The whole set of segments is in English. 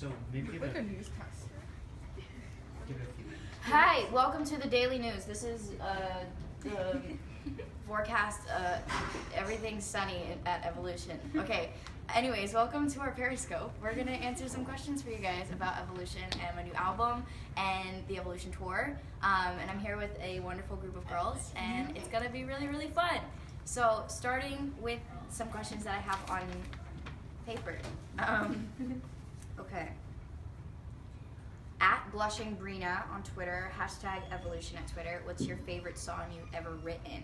So maybe give Like it a newscaster. give it a few. Hi, welcome to the Daily News. This is the forecast. Everything's sunny at Evolution. Okay. Anyways, welcome to our Periscope. We're gonna answer some questions for you guys about Evolution and my new album and the Evolution tour. And I'm here with a wonderful group of girls, and it's gonna be really, really fun. So, starting with some questions that I have on paper. Okay. At Blushing Brina on Twitter, hashtag Evolution at Twitter. What's your favorite song you've ever written?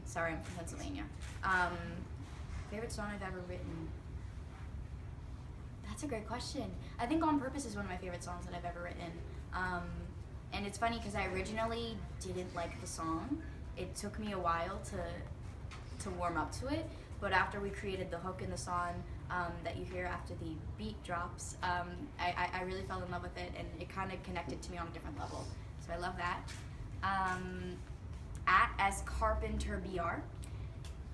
Sorry, I'm from Pennsylvania. Favorite song I've ever written? That's a great question. I think On Purpose is one of my favorite songs that I've ever written. And it's funny because I originally didn't like the song. It took me a while to warm up to it, but after we created the hook in the song that you hear after the beat drops, I really fell in love with it, and it kind of connected to me on a different level. So I love that. At S Carpenter BR.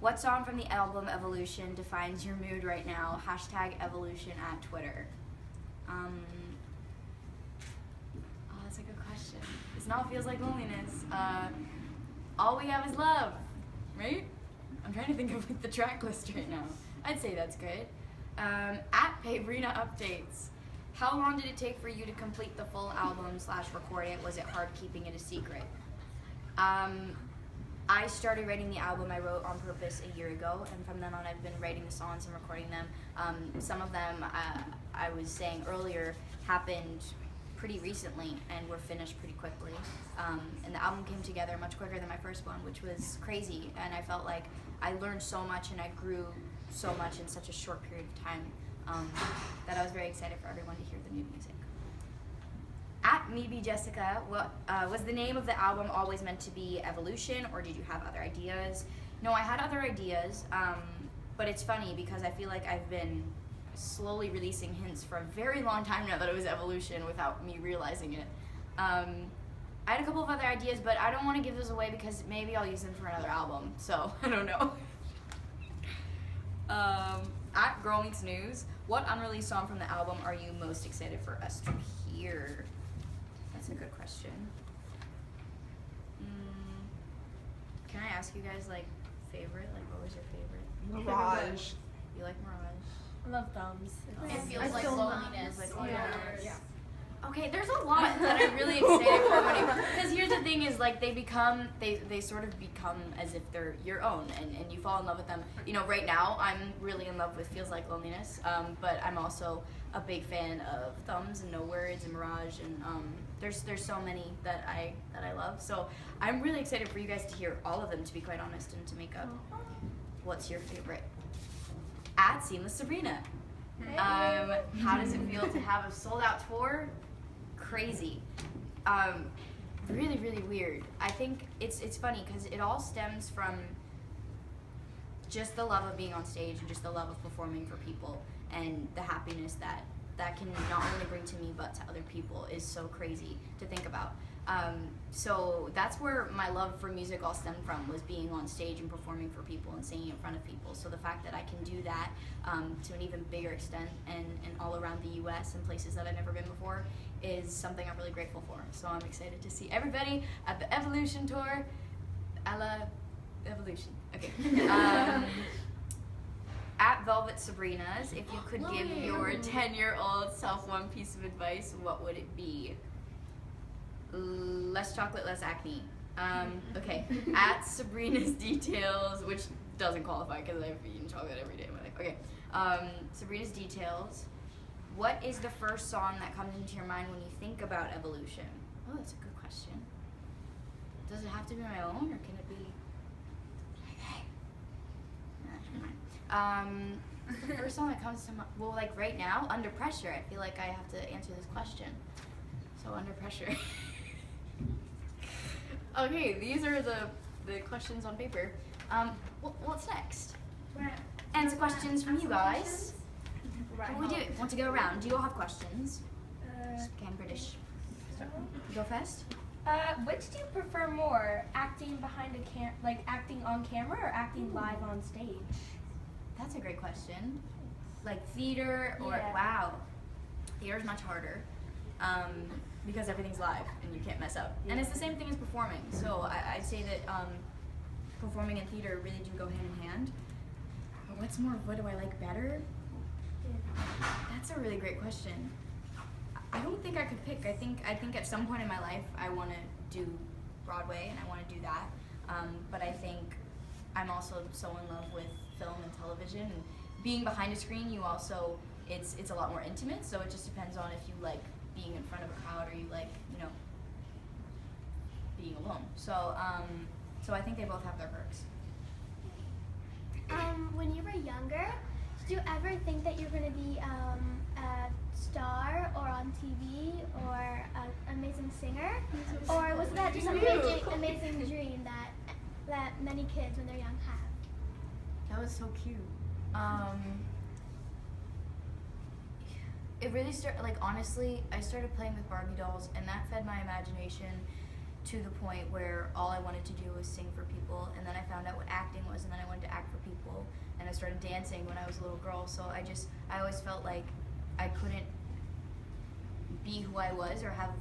What song from the album Evolution defines your mood right now? Hashtag Evolution at Twitter. Oh, that's a good question. This now feels like loneliness. All We Have Is Love, right? I'm trying to think of like the track list right now. I'd say that's good. At Sabrina Updates. How long did it take for you to complete the full album / record it? Was it hard keeping it a secret? I started writing the album I wrote On Purpose a year ago, and from then on I've been writing the songs and recording them. Some of them, I was saying earlier, happened pretty recently and were finished pretty quickly. And the album came together much quicker than my first one, which was crazy, and I felt like I learned so much and I grew so much in such a short period of time that I was very excited for everyone to hear the new music. At Maybe Jessica, what was the name of the album always meant to be Evolution, or did you have other ideas? No, I had other ideas, but it's funny because I feel like I've been slowly releasing hints for a very long time now that it was Evolution without me realizing it. I had a couple of other ideas, but I don't want to give those away because maybe I'll use them for another album, so I don't know. At Girl Meets News, what unreleased song from the album are you most excited for us to hear? That's a good question. Can I ask you guys, like, favorite? Like, what was your favorite? Mirage. You like Mirage? I love Thumbs. It feels like loneliness. Like, Yeah. Okay, there's a lot that I'm really excited for. Because here's the thing is, like, they sort of become as if they're your own, and you fall in love with them. You know, right now, I'm really in love with Feels Like Loneliness, but I'm also a big fan of Thumbs and No Words and Mirage, and there's so many that I love. So I'm really excited for you guys to hear all of them, to be quite honest, and to make up what's your favorite. At Seamless Sabrina. How does it feel to have a sold out tour? Crazy. Really, really weird. I think it's funny because it all stems from just the love of being on stage and just the love of performing for people, and the happiness that can not only bring to me but to other people is so crazy to think about. So that's where my love for music all stemmed from, was being on stage and performing for people and singing in front of people. So the fact that I can do that to an even bigger extent and all around the US and places that I've never been before is something I'm really grateful for. So I'm excited to see everybody at the Evolution tour. A la Evolution. Okay. At Velvet Sabrina's, if you could give your 10-year-old self one piece of advice, what would it be? Less chocolate, less acne. Okay. At Sabrina's Details, which doesn't qualify because I've eaten chocolate every day of my life. Okay. Sabrina's Details. What is the first song that comes into your mind when you think about Evolution? Oh, that's a good question. Does it have to be my own, or can it be? The first song that comes to mind, well, like right now, Under Pressure. I feel like I have to answer this question. So Under Pressure. Okay, these are the questions on paper. What's next? Answer questions from you guys. What do we do? Want to go around? Do you all have questions? Okay, I'm British. Go first. Which do you prefer more, acting behind acting on camera or acting live on stage? That's a great question. Like theater or Yeah. wow. Theater's much harder because everything's live and you can't mess up. And it's the same thing as performing. So I'd say that performing and theater really do go hand in hand. But what do I like better? That's a really great question. I don't think I could pick. I think at some point in my life I want to do Broadway and I want to do that. But I think I'm also so in love with film and television, and being behind a screen, you also it's a lot more intimate. So it just depends on if you like being in front of a crowd or you like being alone. So so I think they both have their perks. When you were younger, did you ever think that you were going to be a star or on TV or an amazing singer? Or was that just an amazing dream that many kids when they're young have? That was so cute. It really started, like, honestly, I started playing with Barbie dolls, and that fed my imagination to the point where all I wanted to do was sing for people, and then I found out what acting was, and then I wanted to act for people, and I started dancing when I was a little girl. So I always felt like I couldn't be who I was or have,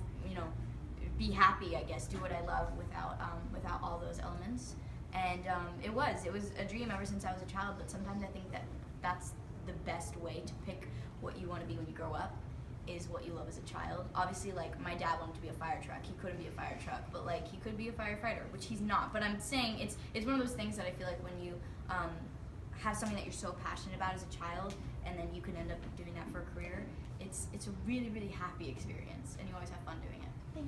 be happy, I guess, do what I love without all those elements. And it was a dream ever since I was a child, but sometimes I think that's the best way to pick what you want to be when you grow up, is what you love as a child. Obviously, like, my dad wanted to be a fire truck. He couldn't be a fire truck, but like he could be a firefighter, which he's not. But I'm saying it's one of those things that I feel like when you have something that you're so passionate about as a child, and then you can end up doing that for a career, it's a really, really happy experience, and you always have fun doing it.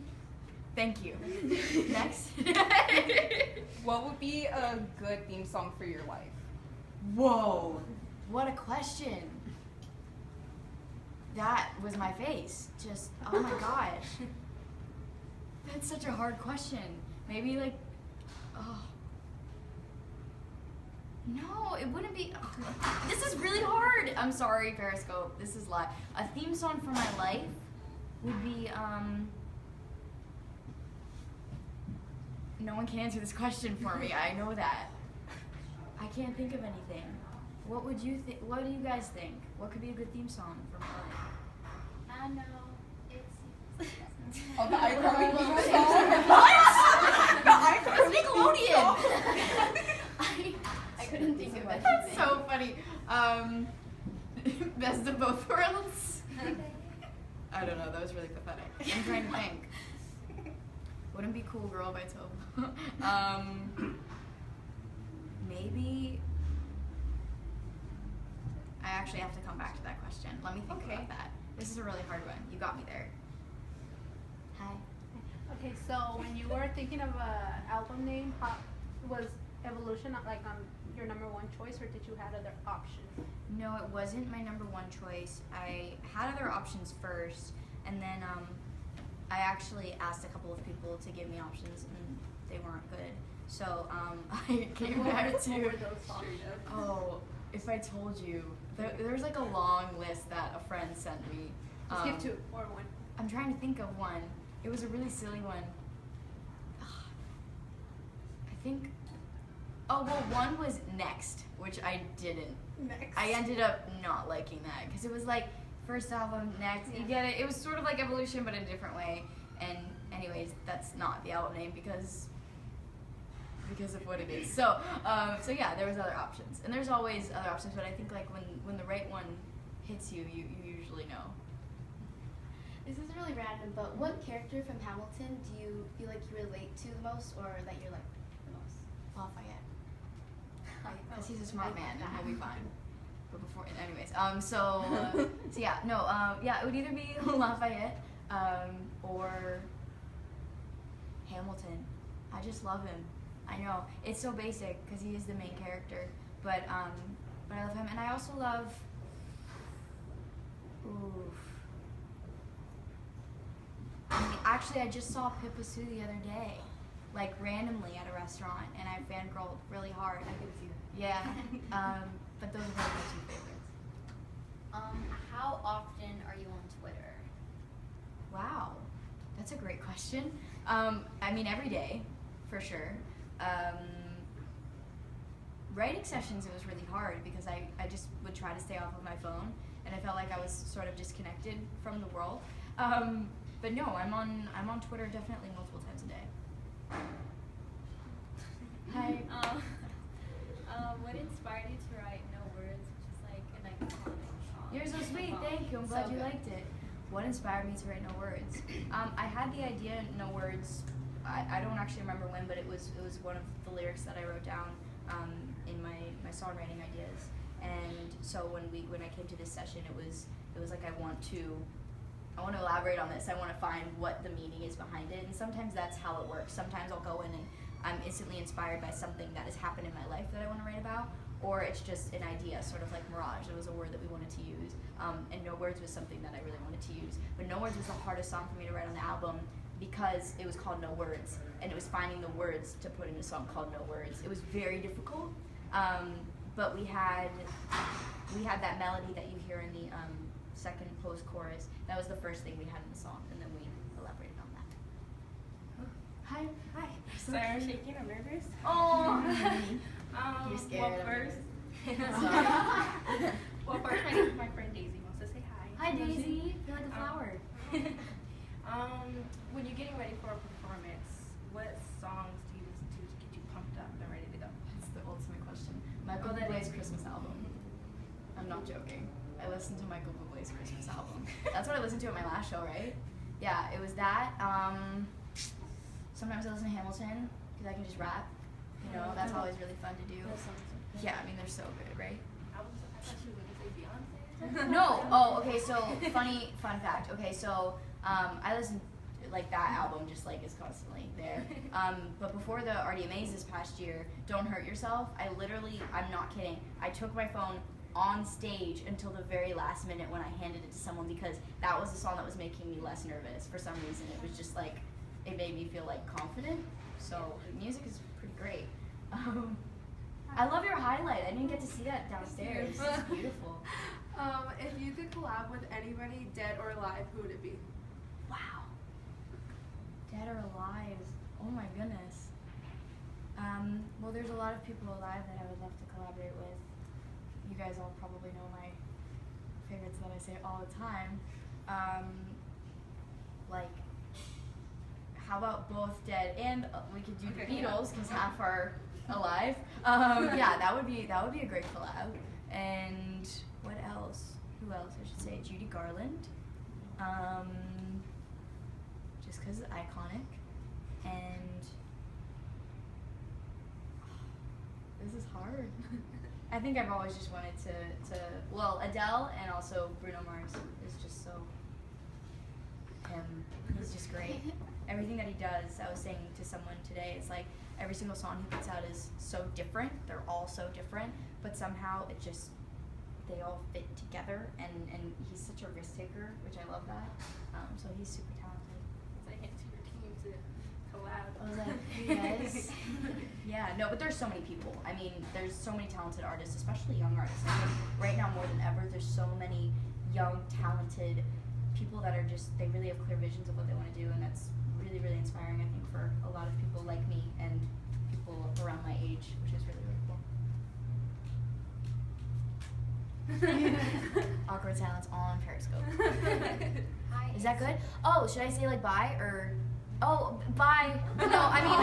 Thank you. Next. What would be a good theme song for your life? Whoa, what a question. That was my face. Just, oh my gosh. That's such a hard question. Maybe like, oh. No, it wouldn't be, this is really hard. I'm sorry, Periscope, this is live. A theme song for my life would be, no one can answer this question for me, I know that. I can't think of anything. What would you think? What do you guys think? What could be a good theme song for my life? I know. It's Oh, the iCarly What? The Nickelodeon. I couldn't think of it. That's so funny. Best of both worlds. I don't know. That was really pathetic. I'm trying to think. Wouldn't be Cool Girl by Tove. Maybe. I actually have to come back to that question. Let me think about that. This is a really hard one. You got me there. Hi. Okay, so when you were thinking of an album name, was Evolution like your number one choice, or did you have other options? No, it wasn't my number one choice. I had other options first, and then I actually asked a couple of people to give me options, and they weren't good. So I came back to. Oh, if I told you, there's like a long list that a friend sent me. Just give two or one. I'm trying to think of one. It was a really silly one. I think. Oh well, one was Next, which I didn't. Next. I ended up not liking that because it was like first album, Next. You get it? It was sort of like Evolution, but in a different way. And anyways, that's not the album name because of what it is. So yeah, there was other options, and there's always other options. But I think like when the right one hits you, you usually know. This is really random, but what character from Hamilton do you feel like you relate to the most, or that you like the most? Lafayette. Because he's a smart man and he'll be fine. But before, anyways, so yeah, no, yeah, it would either be Lafayette, or Hamilton. I just love him. I know, it's so basic because he is the main character, but I love him, and I also love, actually, I just saw Pippa Sue the other day, like randomly at a restaurant, and I fangirled really hard. I could see. Yeah, but those are probably my two favorites. How often are you on Twitter? Wow, that's a great question. I mean, every day, for sure. Writing sessions, it was really hard because I just would try to stay off of my phone, and I felt like I was sort of disconnected from the world. But no, I'm on Twitter definitely multiple times a day. Hi. What inspired you to write No Words, which is like an iconic song? You're so sweet, thank you. I'm glad you liked it. What inspired me to write No Words? I had the idea, No Words, I don't actually remember when, but it was one of the lyrics that I wrote down in my songwriting ideas. And so when I came to this session, it was like I want to elaborate on this. I want to find what the meaning is behind it, and sometimes that's how it works. Sometimes I'll go in and I'm instantly inspired by something that has happened in my life that I want to write about, or it's just an idea, sort of like mirage. It was a word that we wanted to use, and No Words was something that I really wanted to use. But No Words was the hardest song for me to write on the album because it was called No Words, and it was finding the words to put in a song called No Words. It was very difficult, but we had that melody that you hear in the second post-chorus. That was the first thing we had in the song, and then we elaborated on that. Hi. Sorry, I'm shaking. I'm nervous. Oh. You're scared. Well, first, my friend Daisy wants to say hi. Hi, Daisy. You're like a flower. When you're getting ready for a performance, what songs do you listen to get you pumped up and ready to go? That's the ultimate question. Michael Bublé's Christmas album. I'm not joking. I listened to Michael Bublé's Christmas album. That's what I listened to at my last show, right? Yeah, it was that. Sometimes I listen to Hamilton because I can just rap. You know, that's always really fun to do. Yeah, I mean they're so good, right? I thought you were going to say Beyonce. No. Oh, okay. So fun fact. Okay, so I listen like that album just like is constantly there. But before the RDMAs this past year, Don't Hurt Yourself, I'm not kidding. I took my phone on stage until the very last minute when I handed it to someone because that was the song that was making me less nervous for some reason. It was just like it made me feel like confident. So music is pretty great. I love your highlight. I didn't get to see that downstairs. It's beautiful. If you could collab with anybody, dead or alive, who would it be? Wow. Dead or alive? Oh my goodness. Well, there's a lot of people alive that I would love to collaborate with. You guys all probably know my favorites that I say all the time. Like, how about both dead and we could do the Beatles because half are alive. Yeah, that would be a great collab. And what else? Who else? I should say Judy Garland. Just because it's iconic. And this is hard. I think I've always just wanted to well, Adele and also Bruno Mars is just so him. He's just great. Everything that he does, I was saying to someone today, it's like every single song he puts out is so different. They're all so different, but somehow they all fit together, and he's such a risk taker, which I love that. So he's super talented. It's a hint to your team to collab. I was like, hey guys. Yeah, no, but there's so many people. I mean, there's so many talented artists, especially young artists. I think right now more than ever, there's so many young, talented people that are just, they really have clear visions of what they want to do, and that's really, really inspiring, I think, for a lot of people like me and people around my age, which is really, really cool. Awkward silence on Periscope. Hi. Is that good? Oh, should I say like bye or? Oh, bye. No, I mean.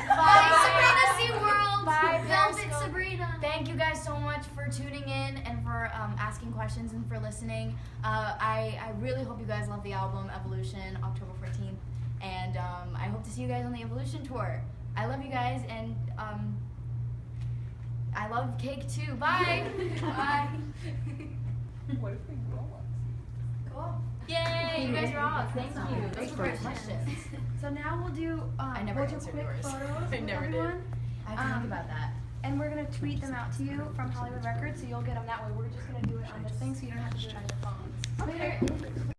Bye, Sabrina SeaWorld. Bye, Velvet Sabrina. Thank you guys so much for tuning in and for asking questions and for listening. I really hope you guys love the album Evolution, October 14th, and I hope to see you guys on the Evolution tour. I love you guys, and I love cake too. Bye. Bye. What if we roll us? Cool. Yay! You guys rock. Thank you. Those were great questions. So now we'll do I never we'll do answered quick yours. photos I with never did. everyone. I have to think about that. And we're gonna tweet them out to you from Hollywood Records, so you'll get them that way. We're just gonna do it on this thing, so you don't have to do it on your phones. Okay.